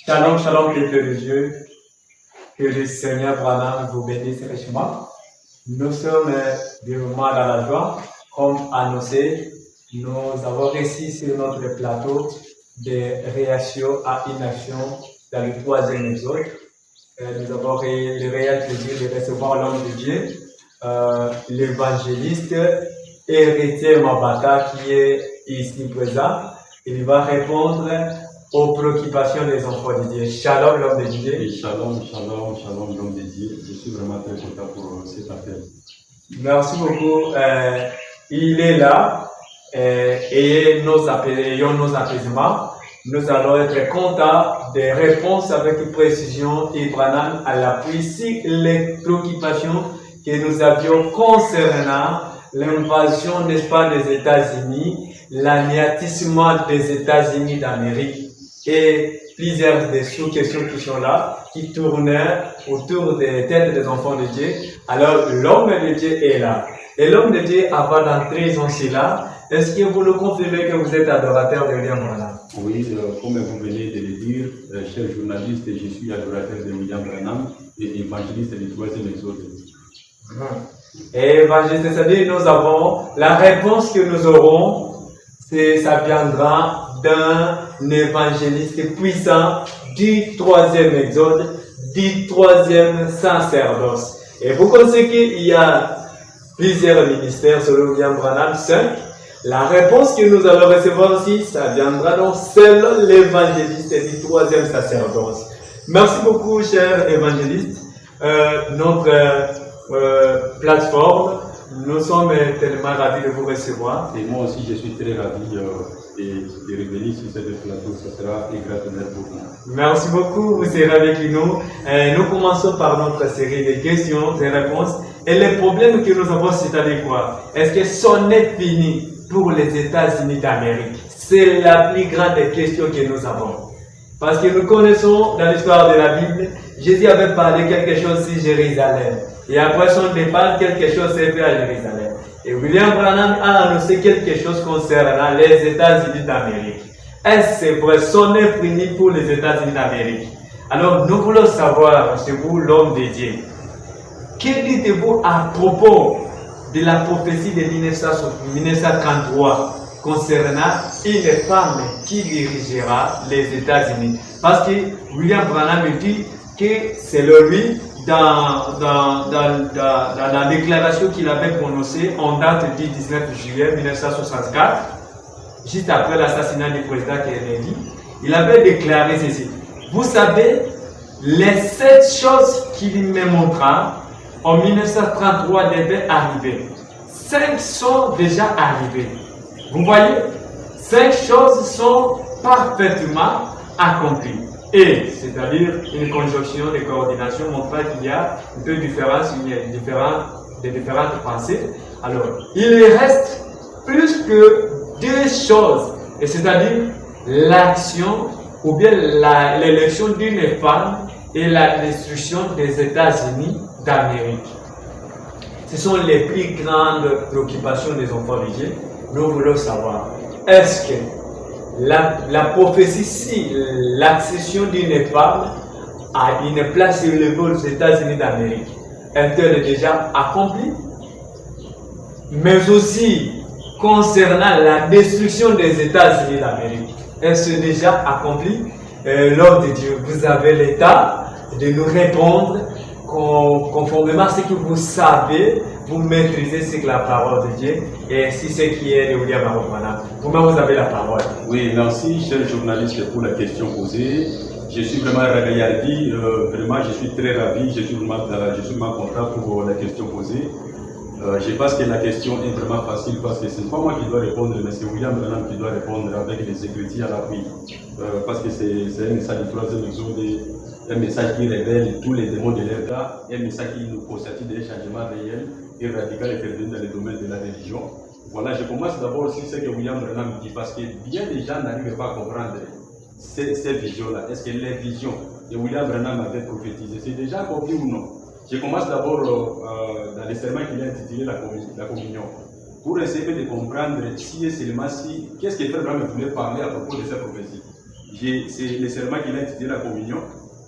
Shalom, shalom, peuple de Dieu. Que le Seigneur Branham vous bénisse richement. Nous sommes vivement dans la joie. Comme annoncé, nous avons réussi sur notre plateau des réactions à une action dans le troisième exode. Nous avons le réel plaisir de recevoir l'homme de Dieu, l'évangéliste Héritier Mabata, qui est ici présent. Il va répondre aux préoccupations des enfants de Dieu. Shalom, l'homme de Dieu. Et shalom, shalom, shalom, l'homme de Dieu. Je suis vraiment très content pour cet appel. Merci beaucoup. Il est là. Ayons nos apaisements. Nous allons être contents des réponses avec précision et Branham à l'appui sur les préoccupations que nous avions concernant l'invasion, n'est-ce pas, des États-Unis, l'anéantissement des États-Unis d'Amérique et plusieurs des sous-questions qui sont là, qui tournaient autour des têtes des enfants de Dieu. Alors, l'homme de Dieu est là. Et l'homme de Dieu, avant d'entrer dans cela, est-ce que vous le confirmez que vous êtes adorateur de William Branham? Oui, comme vous venez de le dire, cher journaliste, je suis adorateur de William Branham et évangéliste du troisième exode. Et évangéliste, c'est-à-dire nous avons la réponse que nous aurons, ça viendra d'un évangéliste puissant du troisième exode, du troisième sacerdoce. Et vous connaissez qu'il y a plusieurs ministères selon William Branham, 5. La réponse que nous allons recevoir aussi, ça viendra donc selon l'évangéliste du troisième sacerdoce. Merci beaucoup, cher évangéliste. Notre plateforme, nous sommes tellement ravis de vous recevoir. Et moi aussi, je suis très ravi de revenir sur cette plateau. Ce sera un grand honneur pour moi. Merci beaucoup, vous serez avec nous. Nous commençons par notre série de questions et réponses. Et les problèmes que nous avons, c'est-à-dire quoi? Est-ce que c'en est fini pour les États-Unis d'Amérique? C'est la plus grande question que nous avons. Parce que nous connaissons dans l'histoire de la Bible, Jésus avait parlé quelque chose sur Jérusalem. Et après son départ, quelque chose s'est fait à Jérusalem. Et William Branham a annoncé quelque chose concernant les États-Unis d'Amérique. Est-ce que c'est vrai, c'en est fini pour les États-Unis d'Amérique? Alors, nous voulons savoir, chez vous, l'homme de Dieu, que dites-vous à propos de la prophétie de 1933 concernant une femme qui dirigera les États-Unis? Parce que William Branham dit que c'est lui, dans la déclaration qu'il avait prononcée en date du 19 juillet 1964, juste après l'assassinat du président Kennedy, il avait déclaré ceci. Vous savez, les 7 choses qu'il me montra en 1933 devaient arriver. 5 sont déjà arrivées. Vous voyez, 5 choses sont parfaitement accomplies. Et, c'est-à-dire une conjonction de coordination montrant qu'il y a un peu de différence, des différentes pensées. Alors, il reste plus que 2 choses, et c'est-à-dire l'action ou bien l'élection d'une femme et la destruction des États-Unis d'Amérique. Ce sont les plus grandes préoccupations des enfants de Dieu. Nous voulons savoir, est-ce que la prophétie, si l'accession d'une femme à une place élevée aux États-Unis d'Amérique est-elle déjà accomplie? Mais aussi, concernant la destruction des États-Unis d'Amérique, est-ce déjà accompli? L'homme de Dieu, vous avez l'état de nous répondre conformément à ce que vous savez, vous maîtrisez ce que la parole de Dieu et si ce qui est de William Branham. Vous-même, vous avez la parole. Oui, merci, cher journaliste, pour la question posée. Je suis vraiment ravi, vraiment, je suis très ravi, je suis vraiment content pour la question posée. Je pense que la question est vraiment facile parce que ce n'est pas moi qui dois répondre, mais c'est William Branham qui doit répondre avec les Écritures à l'appui. Parce que c'est un message du troisième exode, un message qui révèle tous les démons de l'État, un message qui nous constatue des changements réels et radicaux intervenus dans le domaine de la religion. Voilà, je commence d'abord aussi ce que William Branham dit parce que bien des gens n'arrivent pas à comprendre ces visions-là. Est-ce que les visions de William Branham avaient prophétisé, c'est déjà accompli ou non? Je commence d'abord dans le serment qu'il a intitulé la communion, pour essayer de comprendre si et seulement si, qu'est-ce que Frère Branham voulait parler à propos de cette prophétie. c'est le serment qu'il a intitulé la communion,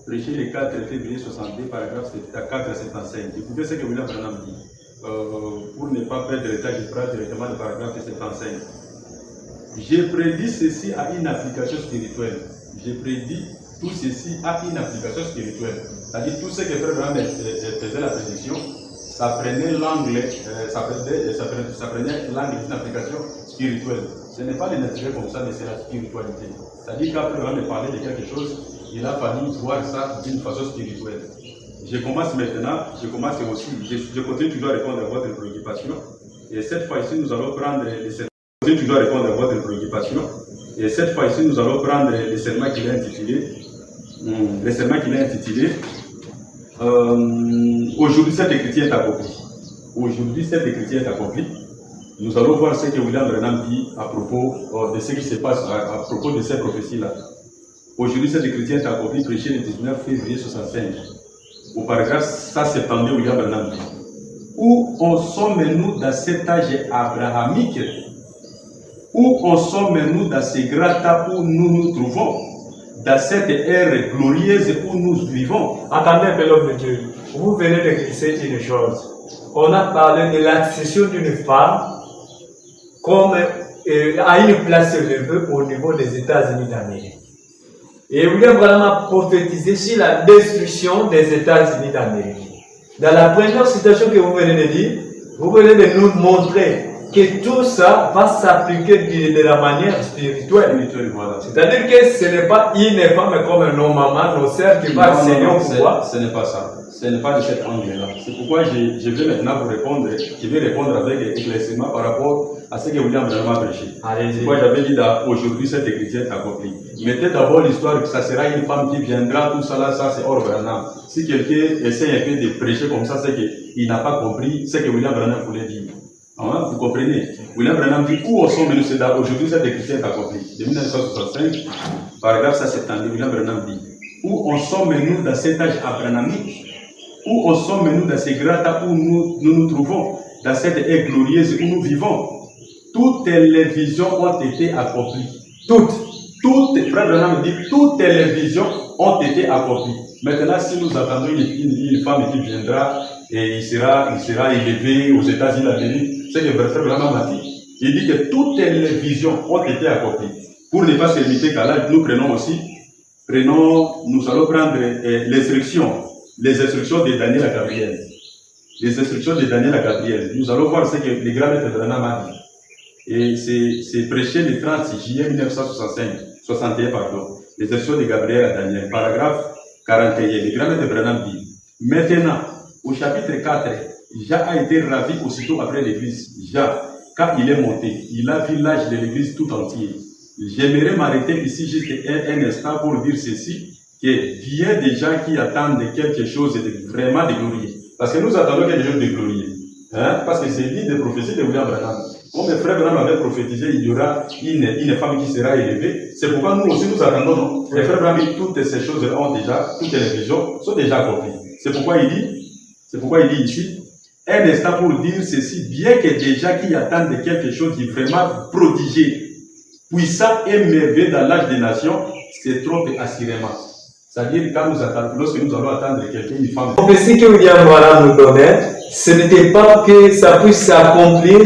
prêché le 4 février 62, paragraphe 475. Écoutez ce que William Branham dit. Pour ne pas perdre le temps, je prends directement le paragraphe 75. J'ai prédit ceci à une application spirituelle. J'ai prédit tout ceci à une application spirituelle. C'est-à-dire tout ce que Frère Branham faisait la prédiction, ça prenait l'angle, ça prenait l'angle d'une application spirituelle. Ce n'est pas le naturel comme ça, mais c'est la spiritualité. C'est-à-dire qu'après Branham parlait de quelque chose, il a fallu voir ça d'une façon spirituelle. Je commence maintenant, je continue toujours à répondre à votre préoccupation. Et cette fois-ci, nous allons prendre les serments. Je continue toujours à répondre à votre préoccupation. Et cette fois-ci, nous allons prendre les serments qu'il a intitulés. Aujourd'hui, cette écriture est accomplie. Aujourd'hui, cette écriture est accomplie. Nous allons voir ce que William Branham dit à propos de ce qui se passe à propos de ces prophéties-là. Aujourd'hui, cette écriture est accomplie, prêché le 19 février 65. Au paragraphe 172, William Branham dit: où en sommes-nous dans cet âge abrahamique? Où en sommes-nous dans ce grand temps où nous nous trouvons? Dans cette ère glorieuse où nous vivons? Attendez un peu, l'homme de Dieu. Vous venez de glisser une chose. On a parlé de l'accession d'une femme comme à une place élevée au niveau des États-Unis d'Amérique. Et William Branham a prophétisé sur la destruction des États-Unis d'Amérique. Dans la première citation que vous venez de dire, vous venez de nous montrer que tout ça va s'appliquer de la manière spirituelle. Voilà. C'est-à-dire que ce n'est pas une femme comme nos mamans, nos sœurs qui vont enseigner au pouvoir. Ce n'est pas ça. Ce n'est pas de cet angle-là. C'est pourquoi je vais maintenant vous répondre. Je vais répondre avec éclaircissement par rapport à ce que William Branham a prêché. C'est pourquoi j'avais dit aujourd'hui cette écriture est accomplie. Mettez d'abord l'histoire que ça sera une femme qui viendra, tout ça là, ça c'est hors Branham. Si quelqu'un essaie un peu de prêcher comme ça, c'est qu'il n'a pas compris ce que William Branham voulait dire. Hein, vous comprenez? William Branham dit où sommes-nous? C'est aujourd'hui cette écriture est accomplie. De 1965, paragraphe 172, William Branham dit: où en sommes-nous dans cet âge abrahamique? Où en sommes-nous dans ces grands temps où nous trouvons? Dans cette ère glorieuse où nous vivons? Toutes les visions ont été accomplies. Frère Branham dit, toutes les visions ont été accomplies. Maintenant, si nous attendons une femme qui viendra et il sera élevé aux États-Unis d'Amérique, c'est que Frère Branham a dit. Il dit que toutes les visions ont été accomplies. Pour ne pas se limiter qu'à là, nous allons prendre les instructions de Daniel à Gabriel. Les instructions de Daniel à Gabriel. Nous allons voir ce que le grand maître Branham a dit. Et c'est prêché le 30 juillet 1961, les instructions de Gabriel à Daniel, paragraphe 41. Le grand maître Branham dit: maintenant, au chapitre 4, Jah a été ravi aussitôt après l'église. Jah, quand il est monté, il a vu l'âge de l'église tout entier. J'aimerais m'arrêter ici juste un instant pour dire ceci, qu'il y a des gens qui attendent quelque chose de vraiment de glorieux. Parce que nous attendons quelque chose de glorieux. Hein? Parce que c'est l'île de prophétie de William Branham. Comme le frère Branham avait prophétisé, il y aura une femme qui sera élevée. C'est pourquoi nous aussi nous attendons. Non? Le frère Branham dit toutes ces choses ont déjà, toutes les visions sont déjà accomplies. C'est pourquoi il dit ici, un instant pour dire ceci, bien que des gens qui attendent quelque chose de vraiment prodigieux, puissant et merveilleux dans l'âge des nations, se trompent assurément. C'est-à-dire quand lorsque nous allons attendre quelqu'un, une femme. La prophétie que William Branham nous donnait, ce n'était pas que ça puisse s'accomplir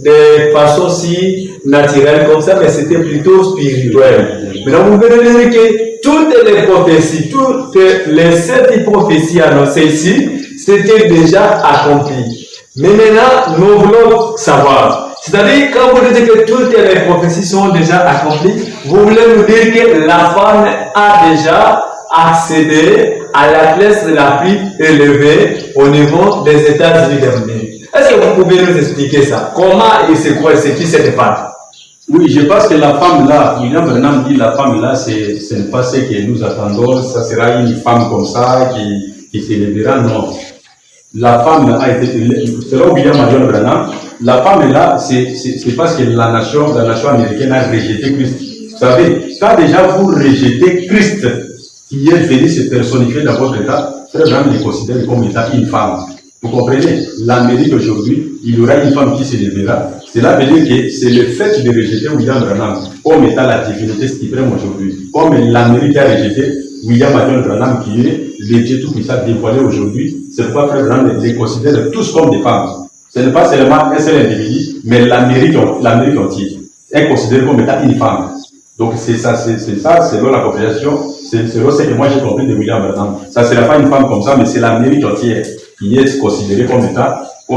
de façon si naturelle comme ça, mais c'était plutôt spirituel. Maintenant, vous verrez dire que toutes les prophéties, toutes les 7 prophéties annoncées ici, c'était déjà accompli. Mais maintenant, nous voulons savoir. C'est-à-dire, quand vous dites que toutes les prophéties sont déjà accomplies, vous voulez nous dire que la femme a déjà accédé à la classe la plus élevée au niveau des États-Unis d'Amérique. Est-ce que vous pouvez nous expliquer ça? Comment et c'est quoi, c'est qui cette femme? Oui, je pense que la femme là, William Branham dit la femme là, ce n'est pas ce que nous attendons, ça sera une femme comme ça qui s'élèvera, non. La femme a été, selon William Marion Branham, la femme là, c'est parce que la nation américaine a rejeté Christ. Vous savez, quand déjà vous rejetez Christ, qui est venu se personnifier dans votre état, Frère Branham le considère comme état une femme. Vous comprenez? L'Amérique aujourd'hui, il y aura une femme qui se lèvera. Cela veut dire que c'est le fait de rejeter William Branham comme étant la divinité suprême aujourd'hui. Comme l'Amérique a rejeté William Marion Branham qui est le Dieu tout-puissant dévoilé aujourd'hui. C'est pourquoi Frère Branham les considère tous comme des femmes. Ce n'est pas seulement un seul individu, mais l'Amérique entière est considérée comme étant une femme. Donc c'est ça, selon la compréhension, c'est selon ce que moi j'ai compris de William Branham. Ça ne sera pas une femme comme ça, mais c'est l'Amérique entière qui est considérée comme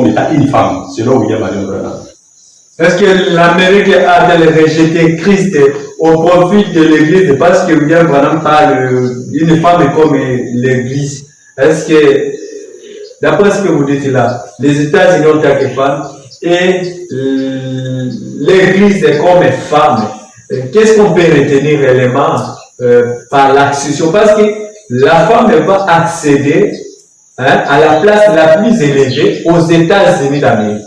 étant une femme, selon William Marion Branham. Est-ce que l'Amérique a-t-elle rejeté Christ au profit de l'Église parce que William Branham parle d'une femme comme l'Église? Est-ce que, d'après ce que vous dites là, les États-Unis ont tant que femmes et l'Église est comme femme? Qu'est-ce qu'on peut retenir réellement par l'accession? Parce que la femme va accéder à la place la plus élevée aux États-Unis d'Amérique.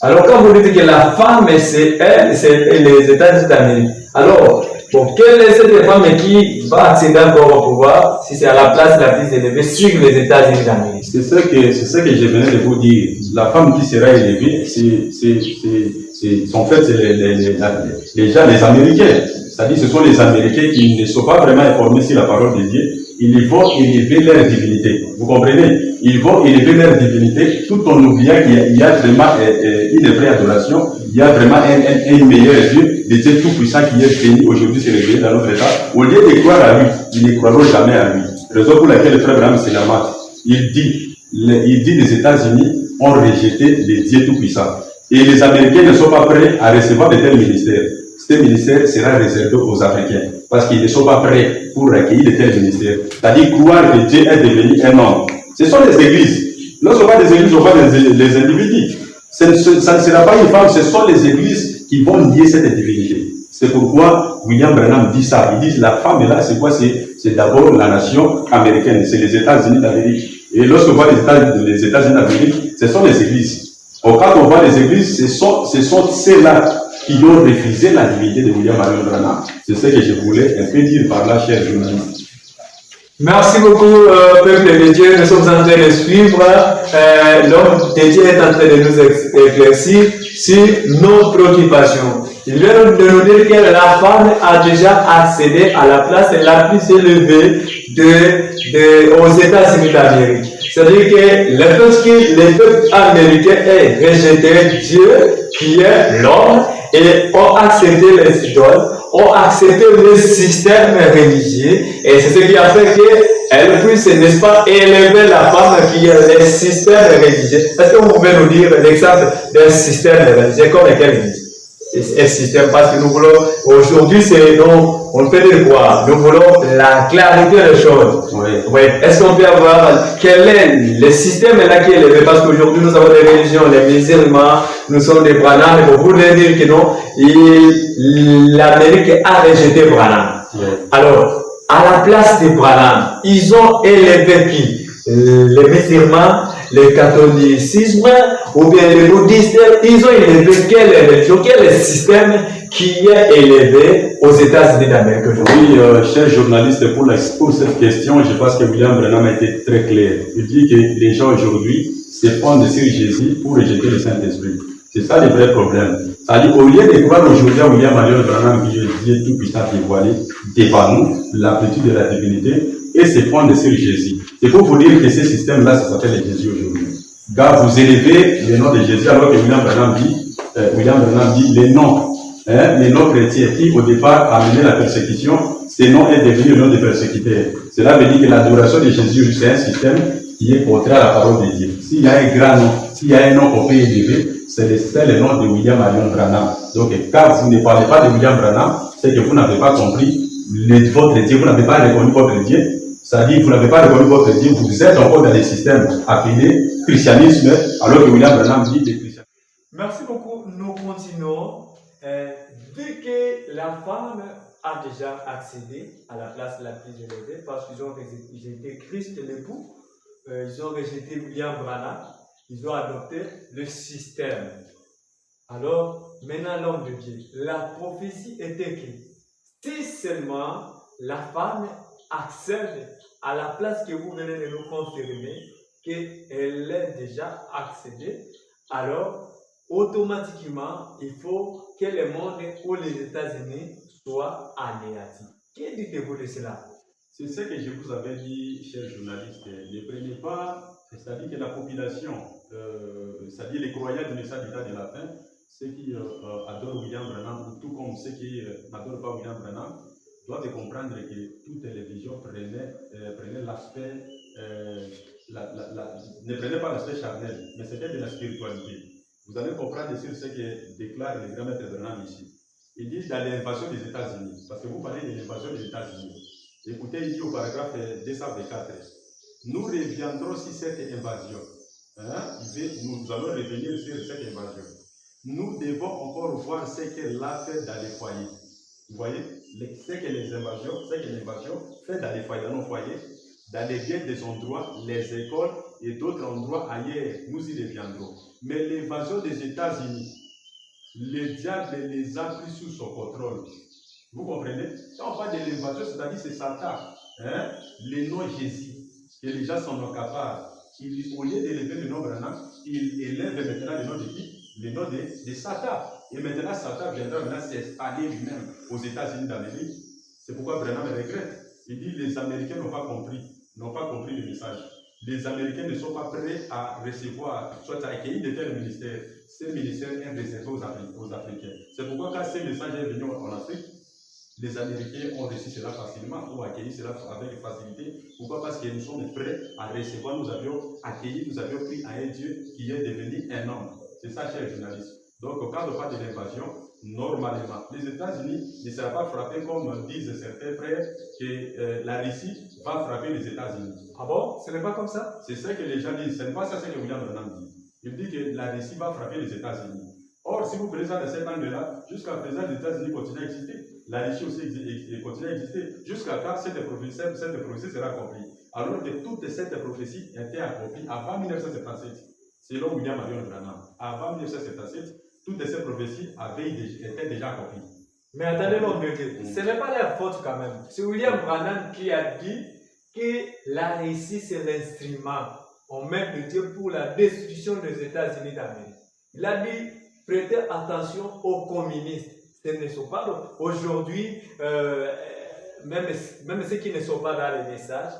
Alors, quand vous dites que la femme, c'est elle, c'est les États-Unis d'Amérique. Alors, bon, quelle est cette femme qui va accéder encore au pouvoir si c'est à la place la plus élevée sur les États-Unis d'Amérique? C'est ce que je venais de vous dire. La femme qui sera élevée, en fait, c'est les Américains. C'est-à-dire, ce sont les Américains qui ne sont pas vraiment informés sur la parole de Dieu. Ils vont élever leur divinité. Vous comprenez? Ils vont élever leur divinité tout en oubliant qu'il y a vraiment une vraie adoration. Il y a vraiment un meilleur Dieu, le Dieu tout-puissant qui est venu aujourd'hui se révéler dans notre état. Au lieu de croire à lui, ils ne croiront jamais à lui. Raison pour laquelle le frère Branham se lamente. Il dit les États-Unis ont rejeté le Dieu tout-puissant. Et les Américains ne sont pas prêts à recevoir de tels ministères. Ce ministère sera réservé aux Africains parce qu'ils ne sont pas prêts pour accueillir de tels ministères. C'est-à-dire croire que Dieu est devenu un homme. Ce sont les églises. Ne sont pas des églises, ce ne sont pas les individus. Ça ne sera pas une femme, ce sont les églises qui vont nier cette divinité. C'est pourquoi William Branham dit ça. Il dit la femme est là, c'est quoi? C'est d'abord la nation américaine, c'est les États-Unis d'Amérique. Et lorsqu'on voit les États-Unis d'Amérique, ce sont les églises. Or, quand on voit les églises, ce sont ceux-là qui ont refusé la divinité de William Marion Branham. C'est ce que je voulais un peu dire par là, chers journalistes. Merci beaucoup, peuple de Dieu. Nous sommes en train de suivre. L'homme de Dieu est en train de nous éclaircir sur nos préoccupations. Il vient de nous dire que la femme a déjà accédé à la place la plus élevée aux États-Unis d'Amérique. C'est-à-dire que le peuple américain ait rejeté Dieu, qui est l'homme, et ont accepté les idoles, ont accepté le système religieux, et c'est ce qui a fait qu'elle puisse, n'est-ce pas, élever la femme qui est le système religieux. Est-ce que vous pouvez nous dire l'exemple d'un système religieux comme lequel un système, parce que nous voulons, aujourd'hui, on peut dire quoi? Nous voulons la clarité des choses. Oui. Est-ce qu'on peut avoir, quel est le système là qui est élevé? Parce qu'aujourd'hui, nous avons des religions, les musulmans, nous sommes des Branham, mais vous voulez dire que non, l'Amérique a rejeté Branham. Oui. Alors, à la place de Branham, ils ont élevé qui? Les musulmans, le catholicisme ou bien les bouddhistes, ils ont élevé quelle religion, quel système qui est élevé aux États-Unis d'Amérique aujourd'hui? Oui, cher journaliste, pour cette question, je pense que William Branham a été très clair. Il dit que les gens aujourd'hui se fondent sur Jésus pour rejeter le Saint-Esprit. C'est ça le vrai problème. C'est-à-dire, au lieu de croire aujourd'hui à William Marion Branham, qui est Dieu tout-puissant dévoilé devant nous, l'amplitude de la divinité, et se fondent sur Jésus. C'est pour vous dire que ce système-là, ça s'appelle Jésus aujourd'hui. Car vous élevez le nom de Jésus, alors que William Branham dit les noms chrétiens qui, au départ, amenaient la persécution, ce nom est devenu le nom des persécuteurs. Cela veut dire que l'adoration de Jésus, c'est un système qui est contraire à la parole de Dieu. S'il y a un grand nom, s'il y a un nom qu'on peut élever, c'est le nom de William Marion Branham. Donc, quand vous ne parlez pas de William Branham, c'est que vous n'avez pas compris votre Dieu, vous n'avez pas reconnu votre Dieu. C'est-à-dire, vous n'avez pas reconnu votre Dieu, vous êtes encore dans les systèmes appelés christianisme, alors que William Branham dit le christianisme. Merci beaucoup. Nous continuons. Vu que la femme a déjà accédé à la place la plus élevée, parce qu'ils ont rejeté Christ l'époux, ils ont rejeté William Branham, ils ont adopté le système. Alors, maintenant l'homme de Dieu, la prophétie est écrite. Si seulement la femme accède à la place que vous venez de nous confirmer, qu'elle est déjà accédée, alors automatiquement, il faut que le monde ou les États-Unis soient anéantis. Que dites-vous de cela? C'est ce que je vous avais dit, chers journalistes. Ne prenez pas, c'est-à-dire que la population, c'est-à-dire les croyants du message du temps de la fin, ceux qui adorent William Branham, tout comme ceux qui n'adorent pas William Branham, doivent comprendre que toute télévision prenait l'aspect, ne prenait pas l'aspect charnel, mais c'était de la spiritualité. Vous allez comprendre sur ce que déclare le grand maître Branham ici. Il dit dans l'invasion des États-Unis, parce que vous parlez de l'invasion des États-Unis. Écoutez, il dit au paragraphe 224, nous reviendrons sur cette invasion. Nous allons revenir sur cette invasion. Nous devons encore voir ce qu'elle a fait dans les foyers. Vous voyez, ce que l'invasion fait dans les foyers, dans nos foyers, dans les biens des endroits, les écoles et d'autres endroits ailleurs, nous y reviendrons. Mais l'invasion des États-Unis, le diable les a pris sous son contrôle. Vous comprenez? Quand on parle de l'invasion, c'est-à-dire c'est Satan, le nom Jésus, que les gens sont incapables. Au lieu d'élever le nom Branham, il élève maintenant le nom de qui? Le nom de Satan. Et maintenant, Satan viendra maintenant s'installer lui-même aux États-Unis d'Amérique. C'est pourquoi Branham regrette. Il dit les Américains n'ont pas compris le message. Les Américains ne sont pas prêts à recevoir, soit à accueillir de tels ministères. Ces ministères sont réservés aux Africains. C'est pourquoi quand ces messages sont venus en Afrique, les Américains ont reçu cela facilement ou accueilli cela avec facilité. Pourquoi? Parce que nous sommes prêts à recevoir, nous avions accueilli, nous avions pris à un Dieu qui est devenu un homme. C'est ça, chers journalistes. Donc, quand on parle de l'invasion, normalement, les États-Unis ne seront pas frappés comme disent certains frères que la Russie va frapper les États-Unis. Ah bon? Ce n'est pas comme ça? C'est ce que les gens disent. Ce n'est pas ça ce que William Branham dit. Il dit que la Russie va frapper les États-Unis. Or, si vous prenez ça de cet angle-là, jusqu'à présent, les États-Unis continuent à exister. La Russie aussi continue à exister. Jusqu'à quand cette prophétie sera accomplie. Alors que toute cette prophétie était accomplie avant 1977, selon William Marion Branham. Avant 1977, toutes ces prophéties étaient déjà accomplies. Mais attendez, mon Dieu, ce n'est pas la faute quand même. C'est William Branham qui a dit que la Russie, c'est l'instrument en main de Dieu pour la destruction des États-Unis d'Amérique. Il a dit, prêtez attention aux communistes. Ce ne sont pas aujourd'hui, même ceux qui ne sont pas dans les messages,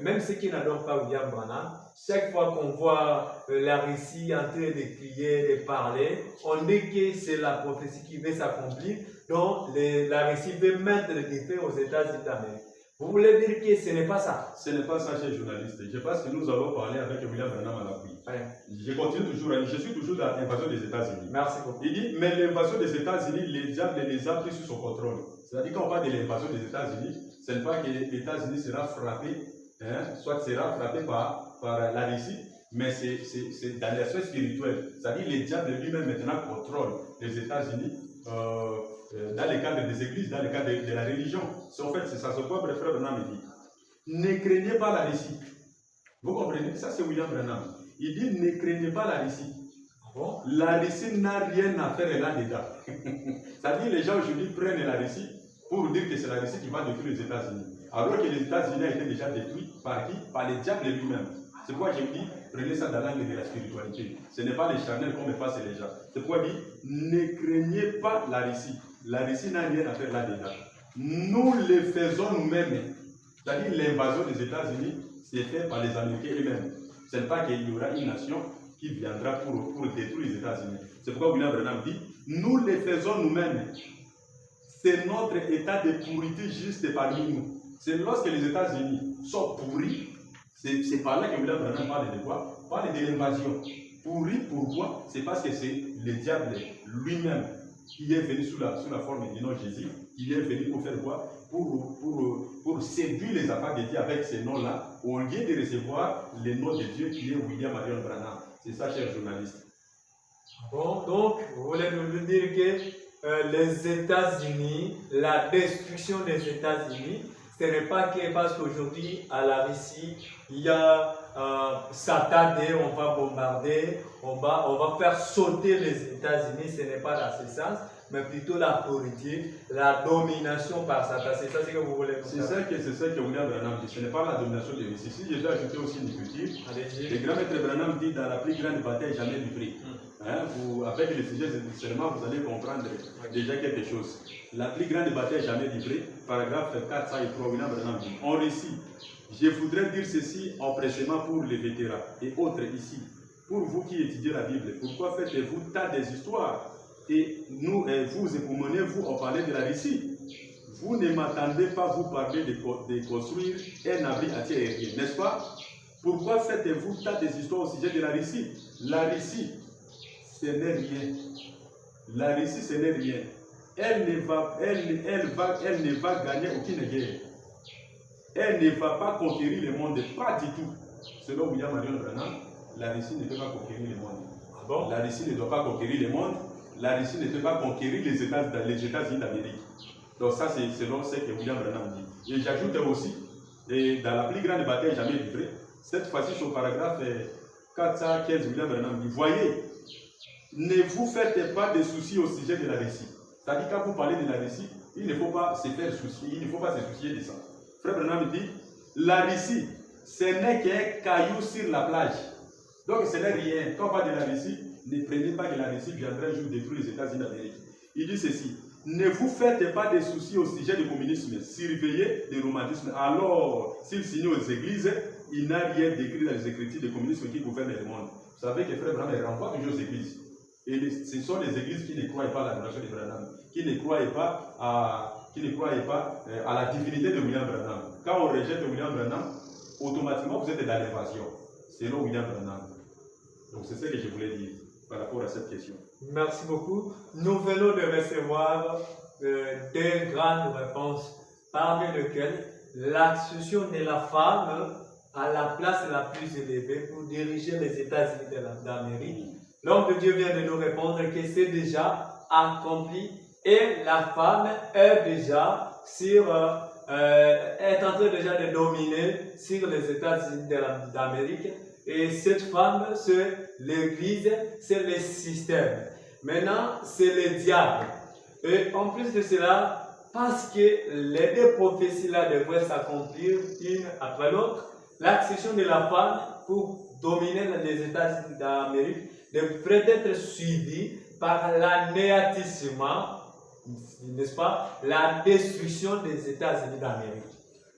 même ceux qui n'adorent pas William Branham, chaque fois qu'on voit la Russie en train de crier, de parler, on dit que c'est la prophétie qui va s'accomplir, donc la Russie veut mettre le défi aux États-Unis d'Amérique. Vous voulez dire que ce n'est pas ça? Ce n'est pas ça, chers journalistes. Je pense que nous allons parler avec William Branham à l'appui. Je suis toujours dans l'invasion des États-Unis. Merci beaucoup. Il dit, mais l'invasion des États-Unis, les diables les a pris sous son contrôle. C'est-à-dire, quand on parle de l'invasion des États-Unis, ce n'est pas que les États-Unis sera frappé, soit sera frappé par la Russie, mais c'est dans l'aspect spirituel. C'est-à-dire, les diables lui-même maintenant contrôlent les États-Unis. Dans le cadre des églises, dans le cadre de la religion. En fait, c'est ça, ce que frère Branham dit. Ne craignez pas la Russie. Vous comprenez? Ça, c'est William Branham. Il dit, ne craignez pas la Russie. Bon. La Russie n'a rien à faire là-dedans. C'est-à-dire, les gens aujourd'hui prennent la Russie pour dire que c'est la Russie qui va détruire les États-Unis. Alors que les États-Unis ont été déjà détruits par qui? Par les diables lui-même. C'est pourquoi je dis, prenez ça dans l'angle de la spiritualité. Ce n'est pas les charnels qu'on me passe les gens. C'est pourquoi je dis, ne craignez pas la Russie. La Russie n'a rien à faire là-dedans. Nous le faisons nous-mêmes. C'est-à-dire l'invasion des États-Unis, c'est fait par les Américains eux-mêmes. Ce n'est pas qu'il y aura une nation qui viendra pour détruire les États-Unis. C'est pourquoi William Branham dit, nous le faisons nous-mêmes. C'est notre état de pourrité juste parmi nous. C'est lorsque les États-Unis sont pourris, c'est par là que William Branham parle de quoi? Parle de l'invasion. Pourri, pourquoi? C'est parce que c'est le diable lui-même qui est venu sous la forme du nom Jésus, qui est venu pour faire quoi? Pour séduire les affaires de Dieu avec ces noms-là, au lieu de recevoir le nom de Dieu qui est William Marion Branham. C'est ça, chers journalistes. Bon, donc, vous voulez nous dire que les États-Unis, la destruction des États-Unis, ce n'est pas que parce qu'aujourd'hui, à la Russie, il y a Satan, on va bombarder, on va faire sauter les États-Unis. Ce n'est pas dans ce sens, mais plutôt la politique, la domination par Satan. C'est ça ce que vous voulez dire. C'est ça que William Branham dit. Ce n'est pas la domination de Russie. Si je vais ajouter aussi une culture, le grand maître Branham dit dans la plus grande bataille jamais livrée. Avec le sujet seulement, vous allez comprendre déjà quelque chose. La plus grande bataille jamais livrée, paragraphe 403, William Branham dit, en récit, je voudrais dire ceci empressement pour les vétérans et autres ici. Pour vous qui étudiez la Bible, pourquoi faites-vous tas des histoires et vous époumonez-vous en parler de la Russie? Vous ne m'attendez pas vous parler de construire un abri anti-aérien, n'est-ce pas? Pourquoi faites-vous tas des histoires au sujet de la Russie? La Russie, ce n'est rien. La Russie, ce n'est rien. Elle ne va gagner aucune guerre. Elle ne va pas conquérir le monde, pas du tout. Selon William Marion Branham, la Russie ne peut pas conquérir le monde. Ah bon? La Russie ne doit pas conquérir le monde. La Russie ne peut pas conquérir les États-Unis d'Amérique. Donc ça, c'est selon ce que William Branham dit. Et j'ajoute aussi, dans la plus grande bataille jamais livrée, cette fois-ci sur le paragraphe 415, William Branham dit, voyez, ne vous faites pas de soucis au sujet de la Russie. C'est-à-dire quand vous parlez de la Russie, il ne faut pas se faire soucier, il ne faut pas se soucier de ça. Frère Branham dit, la Russie, ce n'est qu'un caillou sur la plage. Donc ce n'est rien. Quand on parle de la Russie, ne prenez pas que la Russie viendra un jour détruire les États-Unis d'Amérique. Il dit ceci, ne vous faites pas de soucis au sujet du communisme, surveillez le romantisme. Alors, s'il signe aux églises, il n'a rien décrit dans les écritures du communisme qui gouverne le monde. Vous savez que Frère Branham renvoie toujours aux églises. Et ce sont les églises qui ne croient pas à l'adoration de Branham, qui ne croient pas à la divinité de William Branham. Quand on rejette William Branham, automatiquement vous êtes dans l'évasion, selon William Branham. Donc c'est ce que je voulais dire par rapport à cette question. Merci beaucoup. Nous venons de recevoir deux grandes réponses, parmi lesquelles l'accession de la femme à la place la plus élevée pour diriger les États-Unis d'Amérique. L'homme de Dieu vient de nous répondre que c'est déjà accompli et la femme est déjà est en train déjà de dominer sur les États-Unis d'Amérique. Et cette femme, c'est l'Église, c'est le système. Maintenant, c'est le diable. Et en plus de cela, parce que les deux prophéties-là devraient s'accomplir une après l'autre, l'accession de la femme pour dominer les États-Unis d'Amérique devrait être suivie par l'anéantissement, n'est-ce pas, la destruction des États-Unis d'Amérique.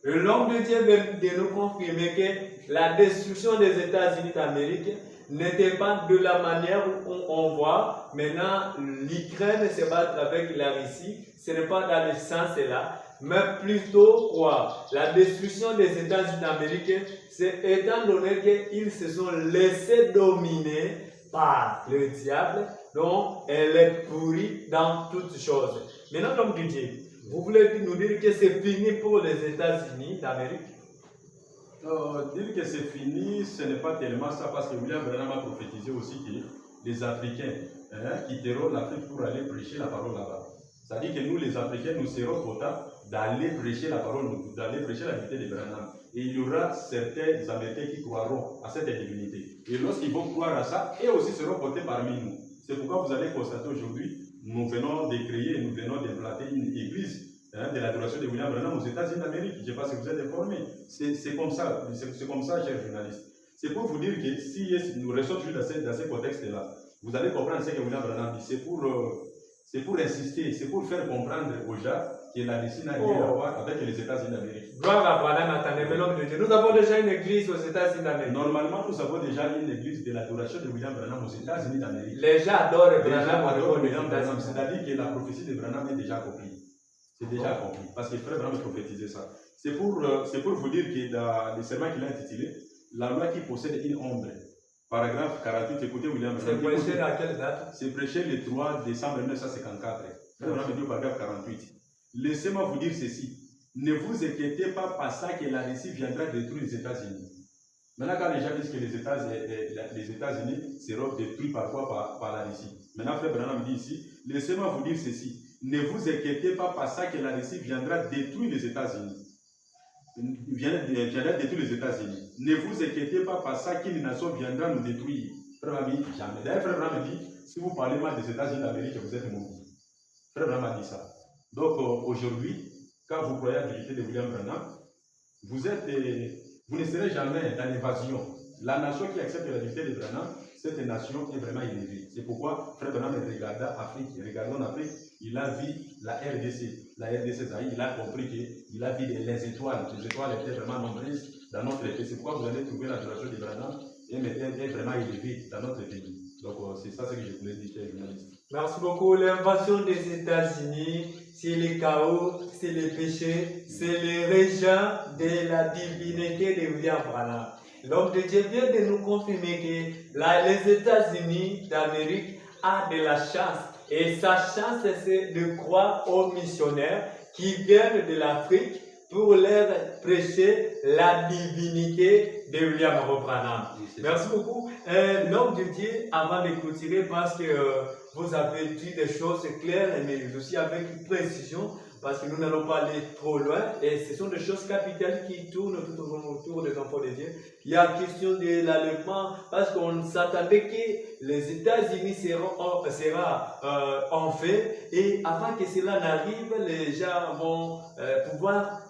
Et l'homme de Dieu vient de nous confirmer que la destruction des États-Unis d'Amérique n'était pas de la manière où on voit maintenant l'Ukraine se battre avec la Russie. Ce n'est pas dans le sens là, mais plutôt quoi? La destruction des États-Unis d'Amérique, c'est étant donné qu'ils se sont laissés dominer par le diable, donc elle est pourrie dans toutes choses. Maintenant, l'homme de Dieu, vous voulez nous dire que c'est fini pour les États-Unis d'Amérique? Dire que c'est fini, ce n'est pas tellement ça, parce que William Branham a prophétisé aussi que les Africains quitteront l'Afrique pour aller prêcher la parole là-bas. C'est-à-dire que nous, les Africains, nous serons contents d'aller prêcher la parole, d'aller prêcher la vérité de Branham. Et il y aura certains Américains qui croiront à cette divinité. Et lorsqu'ils vont croire à ça, eux aussi seront comptés parmi nous. C'est pourquoi vous allez constater aujourd'hui, nous venons de créer, nous venons d'implanter une église de l'adoration de William Branham aux États-Unis d'Amérique. Je ne sais pas si vous êtes informés. C'est comme ça, chers journalistes. C'est pour vous dire que si nous restons toujours dans ce contexte-là, vous allez comprendre ce que William Branham dit. C'est pour insister, c'est pour faire comprendre aux gens que la Russie n'a rien à voir avec les États-Unis d'Amérique. Gloire à Branham, attendez, mais l'homme de Dieu. Nous avons déjà une église aux États-Unis d'Amérique. Normalement, nous avons déjà une église de l'adoration de William Branham aux États-Unis d'Amérique. Les gens adorent Branham. C'est-à-dire que la prophétie de Branham est déjà accomplie. C'est déjà accompli. Parce que Frère Branham prophétisait ça. C'est pour vous dire que dans le serment qu'il a intitulé, la loi qui possède une ombre. Paragraphe 48, écoutez William Branham. C'est prêché à quelle date? C'est prêché le 3 décembre 1954. Frère Branham dit au paragraphe 48. Laissez-moi vous dire ceci. Ne vous inquiétez pas par ça que la Russie viendra détruire les États-Unis. Maintenant, quand les gens disent que les États-Unis seront détruits par quoi? Par la Russie. Maintenant, Frère Branham dit ici, laissez-moi vous dire ceci. Ne vous inquiétez pas par ça que la Russie viendra détruire les États-Unis. Viendra détruire les États-Unis. Ne vous inquiétez pas par ça qu'une nation viendra nous détruire. Frère Branham dit jamais. D'ailleurs, Frère Branham dit, si vous parlez mal des États-Unis d'Amérique, vous êtes maudit. Frère Branham a dit ça. Donc aujourd'hui, quand vous croyez à l'unité de William Branham, vous ne serez jamais dans l'évasion. La nation qui accepte la vérité de Branham, cette nation est vraiment élevée. C'est pourquoi Frère Branham regarda Afrique, regardant l'Afrique, il a vu la RDC. La RDC, il a compris qu'il a vu les étoiles. Les étoiles étaient vraiment nombreuses dans notre pays. C'est pourquoi vous allez trouver l'adoration de Branham est vraiment élevée dans notre pays. Donc c'est ça ce que je voulais dire, chers journalistes. Merci beaucoup. L'invasion des États-Unis, c'est le chaos, c'est le péché, c'est le régent de la divinité de William Branham. L'homme de Dieu vient de nous confirmer que les États-Unis d'Amérique ont de la chance. Et sa chance, c'est de croire aux missionnaires qui viennent de l'Afrique pour leur prêcher la divinité de William Branham. Merci beaucoup. L'homme de Dieu, avant de clôturer, parce que vous avez dit des choses claires, mais aussi avec précision, parce que nous n'allons pas aller trop loin, et ce sont des choses capitales qui tournent tout autour des enfants de Dieu. Il y a la question de l'enlèvement, parce qu'on s'attendait que les États-Unis sera en fait, et avant que cela n'arrive, les gens vont pouvoir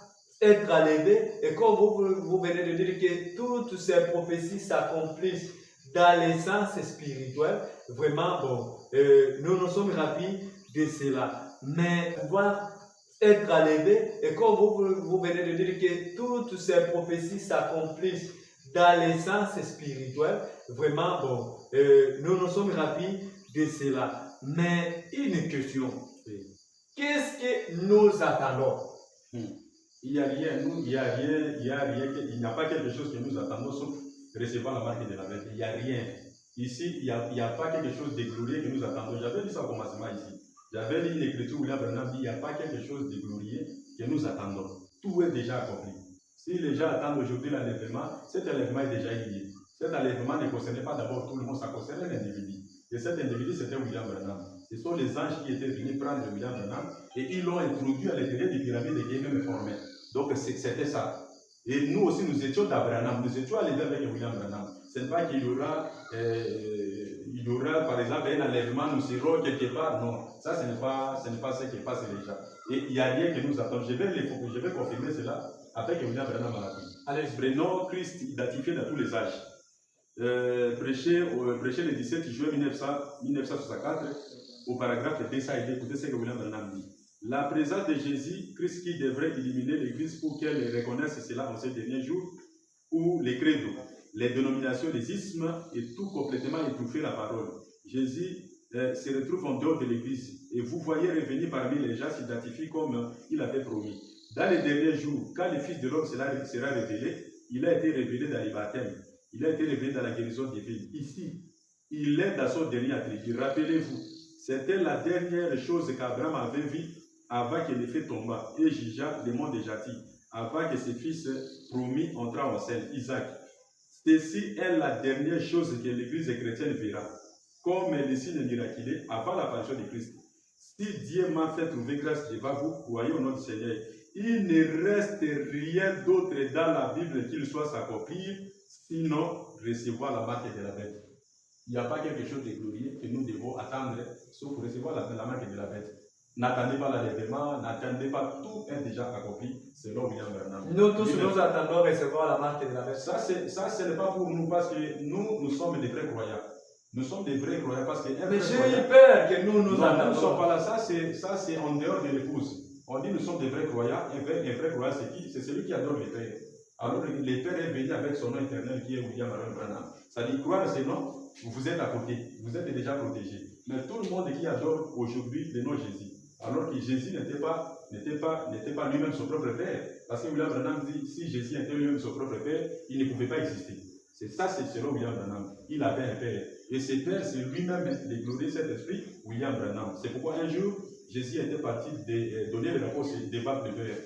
être enlevés, et comme vous venez de dire que toutes ces prophéties s'accomplissent dans les sens spirituels, vraiment, bon, nous sommes ravis de cela. Mais pouvoir être enlevé, et comme vous venez de dire que toutes ces prophéties s'accomplissent dans les sens spirituels, vraiment, bon, nous sommes ravis de cela. Mais une question, qu'est-ce que nous attendons? Il n'y a rien, il n'y a pas quelque chose que nous attendons sauf recevoir la marque de la bête. Il n'y a rien. Ici, il n'y a pas quelque chose de glorieux que nous attendons. J'avais dit ça au commencement ici. J'avais lu l'écriture où William Branham dit il n'y a pas quelque chose de glorieux que nous attendons. Tout est déjà accompli. Si les gens attendent aujourd'hui l'enlèvement, cet enlèvement est déjà lié. Cet enlèvement ne concernait pas d'abord tout le monde, ça concernait l'individu. Et cet individu, c'était William Branham. Ce sont les anges qui étaient venus prendre William Branham et ils l'ont introduit à l'intérieur des pyramides qui même formé. Donc c'était ça. Et nous aussi, nous étions d'Abraham, nous étions allés avec William Branham. Ce n'est pas qu'il y aura, par exemple, un enlèvement, nous serons quelque part. Non, ça, ce n'est pas ce qui passe déjà. Et il n'y a rien que nous attendons. Je vais confirmer cela avec William Branham à l'appui. Allez, prenons Christ identifié dans tous les âges. Prêché le 17 juin 1964, au paragraphe 200, écoutez ce que William Branham dit. La présence de Jésus, Christ qui devrait éliminer l'Église pour qu'elle reconnaisse cela en ces derniers jours, où les credos, les dénominations, les ismes et tout complètement étouffer la parole. Jésus se retrouve en dehors de l'Église et vous voyez revenir parmi les gens s'identifient comme il avait promis. Dans les derniers jours, quand le Fils de l'homme sera révélé, il a été révélé dans les baptêmes, il a été révélé dans la guérison divine. Ici, il est dans son dernier attribut. Rappelez-vous, c'était la dernière chose qu'Abraham avait vue avant que les feux tombent et jugea le monde de Jati, avant que ses fils promis entrent en scène, Isaac. Ceci est la dernière chose que l'Église chrétienne verra, comme les signes miraculeux avant l'apparition de Christ. Si Dieu m'a fait trouver grâce devant vous, croyez au nom du Seigneur. Il ne reste rien d'autre dans la Bible qu'il soit s'accomplir, sinon recevoir la marque de la bête. Il n'y a pas quelque chose de glorieux que nous devons attendre, sauf recevoir la marque de la bête. N'attendez pas l'enlèvement, n'attendez pas, tout est déjà accompli selon William Branham. Nous tous, nous attendons recevoir la marque de la bête. Ça, ce n'est pas pour nous parce que nous sommes des vrais croyants. Nous sommes des vrais croyants parce que... Mais j'ai eu peur que nous attendons. Nous ne sommes pas là, ça c'est en dehors de l'épouse. On dit nous sommes des vrais croyants. Un vrai croyant, c'est qui? C'est celui qui adore les pères. Alors le Père est venu avec son nom éternel qui est William Branham. Ça dit croire ce nom, vous êtes à côté, vous êtes déjà protégé. Mais tout le monde qui adore aujourd'hui le nom Jésus, alors que Jésus n'était pas lui-même son propre Père. Parce que William Branham dit, si Jésus était lui-même son propre Père, il ne pouvait pas exister. C'est selon William Branham. Il avait un Père. Et ce Père, c'est lui-même le glorieux Saint-Esprit, William Branham. C'est pourquoi un jour, Jésus était parti donner le rapport sur des papes de Père.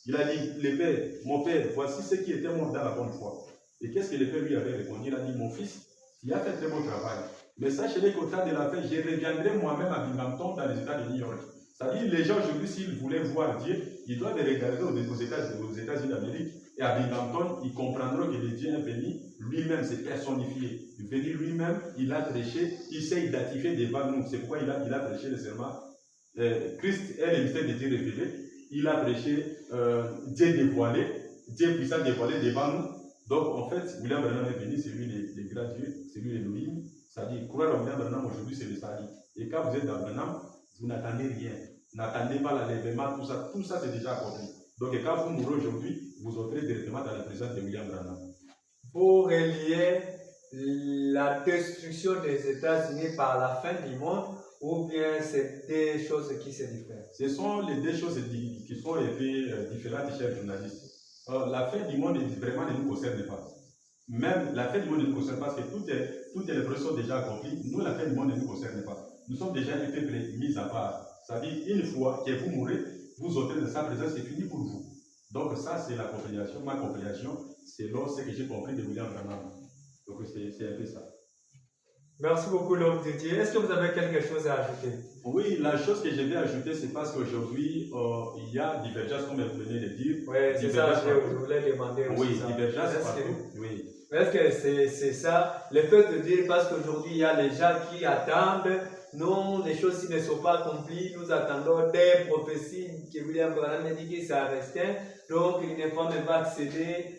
Il a dit, le Père, mon Père, voici ceux qui étaient morts dans la bonne foi. Et qu'est-ce que le Père lui avait répondu? Il a dit, mon fils, il a fait très bon travail. Mais sachez qu'au temps de la fin, je reviendrai moi-même à Binghamton dans les États de New York. C'est-à-dire, les gens aujourd'hui, s'ils voulaient voir Dieu, ils doivent regarder aux États-Unis d'Amérique et à Binghamton, ils comprendront que le Dieu est venu, lui-même s'est personnifié. Il est venu lui-même, il a prêché, il s'est identifié devant nous. C'est pourquoi il a prêché le serment. Christ est le mystère de Dieu révélé. Il a prêché Dieu dévoilé, Dieu puissant dévoilé devant nous. Donc en fait, William Branham est venu, c'est lui le grand Dieu, c'est lui l'Élohim. C'est-à-dire, croire en William Branham aujourd'hui, c'est le salut. Et quand vous êtes dans Branham, vous n'attendez rien. N'attendez pas l'enlèvement, tout ça c'est déjà accompli. Donc quand vous mourrez aujourd'hui, vous entrez directement dans la présence de William Branham. Pour relier la destruction des États-Unis par la fin du monde, ou bien c'est des choses qui se diffèrent? Ce sont les deux choses qui sont un peu différentes, chers journalistes. La fin du monde vraiment ne nous concerne pas. Même la fin du monde ne nous concerne pas parce que toutes les projets sont déjà accomplies. Nous, la fin du monde ne nous concerne pas. Nous sommes déjà un peuple mis à part. C'est-à-dire, une fois que vous mourrez, vous entrez dans sa présence, c'est fini pour vous. Donc ça, c'est la compréhension. Ma compréhension, c'est ce que j'ai compris de William Branham. Donc c'est un peu ça. Merci beaucoup, l'homme de Dieu. Est-ce que vous avez quelque chose à ajouter? Oui, la chose que je vais ajouter, c'est parce qu'aujourd'hui, il y a divergence, comme vous venez de dire. Oui, c'est ça, je voulais demander aussi. Oui, ça. divergence partout. Oui. Est-ce que c'est ça, le fait de dire, parce qu'aujourd'hui, il y a les gens qui attendent, non, les choses ne sont pas accomplies, nous attendons des prophéties que William Branham a dit que ça restait, donc il ne faut même pas accéder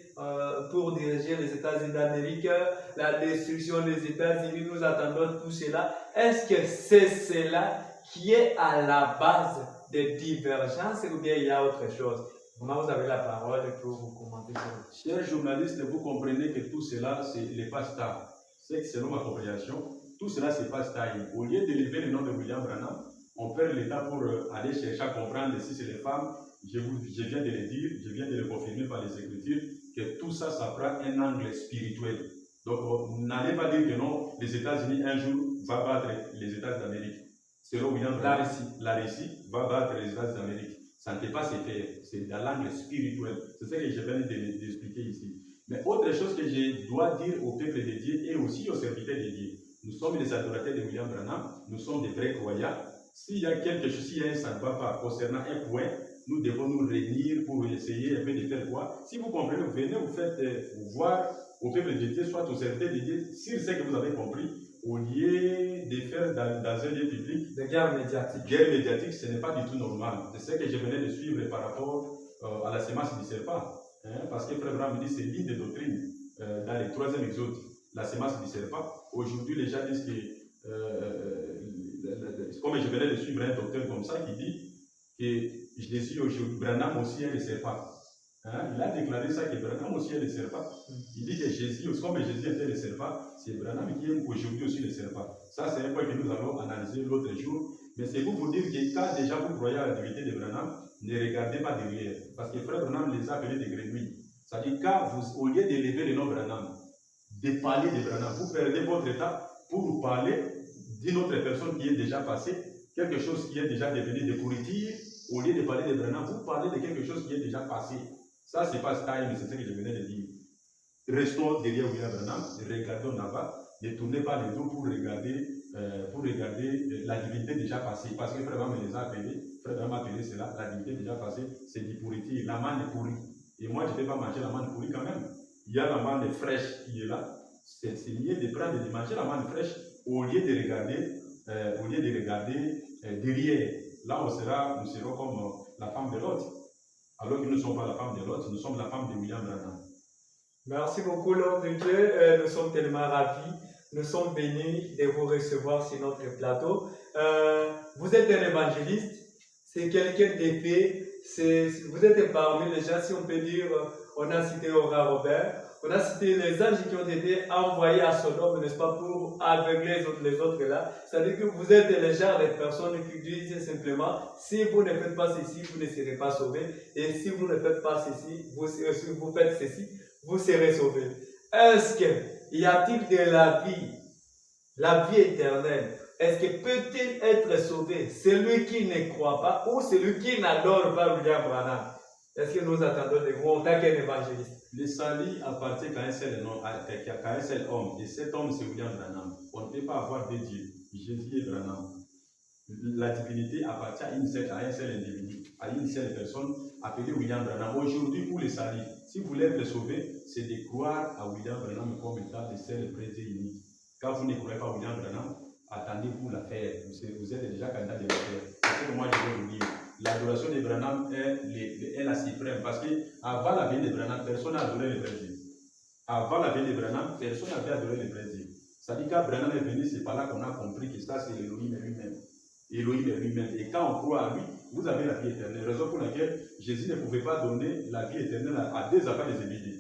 pour diriger les États-Unis d'Amérique, la destruction des États-Unis, nous attendons tout cela. Est-ce que c'est cela qui est à la base des divergences ou bien il y a autre chose? Comment vous avez la parole pour vous commenter ça? Chers journalistes, vous comprenez que tout cela, c'est les passe-temps. C'est que selon ma compréhension, tout cela, c'est passe-time. Au lieu d'élever le nom de William Branham, on perd le temps pour aller chercher à comprendre si c'est les femmes. Je viens de le dire, je viens de le confirmer par les Écritures, que tout ça, ça prend un angle spirituel. Donc, n'allez pas dire que non, les États-Unis un jour va battre les États d'Amérique. Selon William Branham, la Russie va battre les États d'Amérique. Ça ne peut pas se faire, c'est dans l'angle spirituel. C'est ce que je viens d'expliquer ici. Mais autre chose que je dois dire au peuple de Dieu et aussi aux serviteurs de Dieu, nous sommes les adorateurs de William Branham, nous sommes des vrais croyants. S'il y a quelque chose, s'il y a un ça ne va pas concernant un point, nous devons nous réunir pour essayer un peu de faire voir. Si vous comprenez, vous venez, vous faites voir au peuple de Dieu, soit aux serviteurs de Dieu, sur ce que vous avez compris, au lieu de faire dans un lieu public. De guerre médiatique. Guerre médiatique, ce n'est pas du tout normal. C'est ce que je venais de suivre par rapport à la sémence du serpent. Hein, parce que Frère Branham dit c'est l'une des doctrines dans le 3e exode, la sémence du serpent. Aujourd'hui, les gens disent que, comme je venais de suivre un docteur comme ça qui dit que Jésus aujourd'hui, Branham aussi est le serpent. Hein, il a déclaré ça que Branham aussi est le serpent. Il dit que Jésus, comme Jésus était le serpent, c'est Branham qui est aujourd'hui aussi le serpent. Ça, c'est un point que nous allons analyser l'autre jour. Mais c'est pour vous dire que quand déjà vous croyez à la divinité de Branham, ne regardez pas derrière. Parce que Frère Branham les a appelés des grenouilles. C'est-à-dire, quand vous, au lieu d'élever le nom Branham, de parler de Branham, vous perdez votre temps pour parler d'une autre personne qui est déjà passée, quelque chose qui est déjà devenu de pourriture. Au lieu de parler de Branham, vous parlez de quelque chose qui est déjà passé. Ça, c'est pas time, c'est ce que je venais de dire. Restons derrière William Branham, regardons là-bas, ne tournez pas les dos pour regarder la divinité déjà passée. Parce que Frère Branham les a appelés, Frère Branham a appelé cela, la divinité déjà passée, c'est du pourriture. La manne est pourrie. Et moi, je ne vais pas manger la manne pourrie quand même. Il y a la manne fraîche qui est là. C'est mieux de prendre et de manger la manne fraîche au lieu de regarder derrière. Là, nous serons comme la femme de Lot. Alors que nous ne sommes pas la femme de Lot, nous sommes la femme de William Branham. Merci beaucoup, l'homme de Dieu. Nous sommes tellement ravis. Nous sommes bénis de vous recevoir sur notre plateau. Vous êtes un évangéliste. C'est quelqu'un d'épais. Vous êtes parmi les gens, si on peut dire, on a cité Aura Robert. On a cité les anges qui ont été envoyés à Sodome, n'est-ce pas, pour aveugler les autres là. C'est-à-dire que vous êtes les gens, les personnes qui disent simplement, si vous ne faites pas ceci, vous ne serez pas sauvés. Et si vous ne faites pas ceci, si vous faites ceci, vous serez sauvés. Est-ce qu'il y a-t-il de la vie éternelle? Est-ce que peut-il être sauvé celui qui ne croit pas ou celui qui n'adore pas William Branham? Est-ce que nous attendons de vous en tant qu'un évangéliste? Le salut appartient qu'à un seul homme, et cet homme c'est William Branham. On ne peut pas avoir deux dieux, Jésus et Branham. La divinité appartient à un seul individu, à une seule personne appelée William Branham. Aujourd'hui, pour le salut, Si vous voulez être sauvé, c'est de croire à William Branham comme état de seul président unique. Quand vous ne croyez pas à William Branham, attendez-vous l'affaire. Vous êtes déjà candidat de l'affaire. C'est ce que moi je vais vous dire. L'adoration de Branham est la suprême. Parce qu'avant la venue de Branham, personne n'a adoré le président. Avant la venue de Branham, personne n'avait adoré le président. Ça dit quand Branham est venu, c'est par là qu'on a compris que ça c'est Elohim lui-même. Elohim est lui-même. Et quand on croit à lui, vous avez la vie éternelle. Raison pour laquelle Jésus ne pouvait pas donner la vie éternelle à des enfants des Zébédée.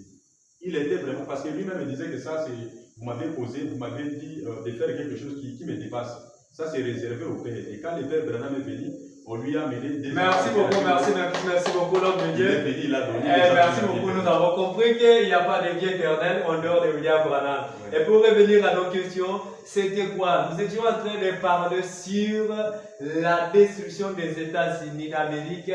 Il était vraiment, parce que lui-même disait que ça c'est, vous m'avez posé, vous m'avez dit de faire quelque chose qui me dépasse. Ça c'est réservé au Père. Et quand le Père Branham est venu, on lui a amené des... Merci beaucoup l'homme de Dieu. Il a donné merci beaucoup, nous avons compris qu'il n'y a pas de vie éternelle en dehors de William Branham. Et pour revenir à nos questions, c'était quoi? Nous étions en train de parler sur la destruction des États-Unis d'Amérique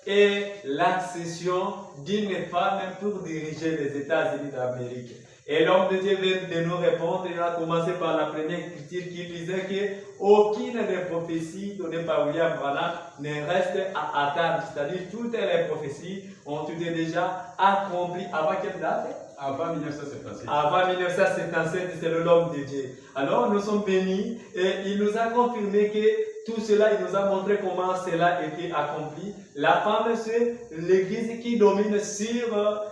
et l'accession d'une femme pour diriger les États-Unis d'Amérique. Et l'homme de Dieu vient de nous répondre. Il a commencé par la première critique qui disait qu'aucune des prophéties données par William Branham ne reste à attendre. C'est-à-dire toutes les prophéties ont été déjà accomplies. Avant quelle date? Avant 1957. Avant 1957, c'est l'homme de Dieu. Alors nous sommes bénis et il nous a confirmé que tout cela, il nous a montré comment cela a été accompli. La femme, c'est l'église qui domine sur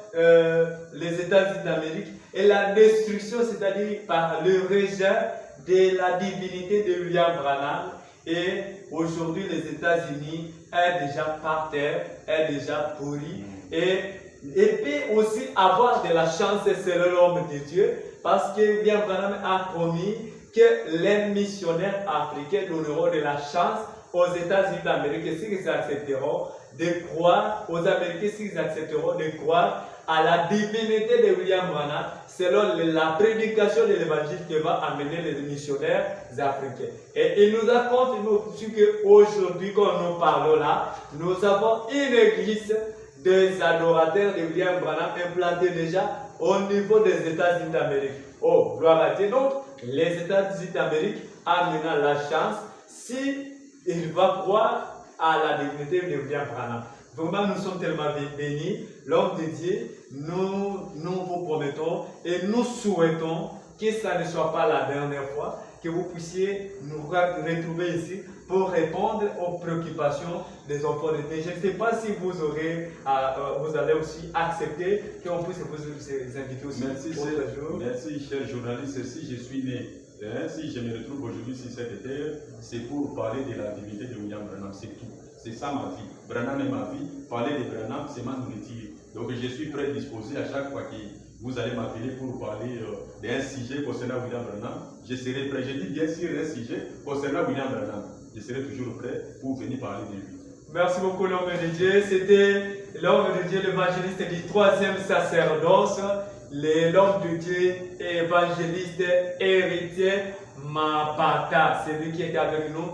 les États-Unis d'Amérique. Et la destruction, c'est-à-dire par le rejet de la divinité de William Branham. Et aujourd'hui, les États-Unis est déjà par terre, est déjà pourri. Et peut aussi avoir de la chance selon l'homme de Dieu, parce que William Branham a promis que les missionnaires africains donneront de la chance aux États-Unis d'Amérique s'ils accepteront de croire, aux Américains s'ils accepteront de croire à la divinité de William Branham selon la prédication de l'évangile que va amener les missionnaires africains. Et il nous a confirmé aussi qu'aujourd'hui, quand nous parlons là, nous avons une église des adorateurs de William Branham implantée déjà au niveau des États-Unis d'Amérique. Oh, gloire à Dieu. Donc, les États-Unis d'Amérique ont maintenant la chance si il va croire à la divinité de William Branham. Vraiment, nous sommes tellement bénis. L'homme de Dieu, nous vous promettons et nous souhaitons que ça ne soit pas la dernière fois, que vous puissiez nous retrouver ici pour répondre aux préoccupations des enfants de Dieu. Je ne sais pas si vous allez aussi accepter qu'on puisse vous inviter aussi. Merci, cher journaliste. Si je suis né, si je me retrouve aujourd'hui sur cette terre, c'est pour parler de la divinité de William Branham. C'est tout. C'est ça ma vie. Branham est ma vie. Parler de Branham, c'est ma nourriture. Donc je suis prédisposé à chaque fois que vous allez m'appeler pour parler d'un sujet concernant William Branham. Je serai prêt. Je dis bien sûr un sujet concernant William Branham. Je serai toujours prêt pour venir parler de lui. Merci beaucoup l'homme de Dieu. C'était l'homme de Dieu, l'évangéliste du 3e sacerdoce, l'homme de Dieu, évangéliste, héritier, Mapata. C'est lui qui est avec nous.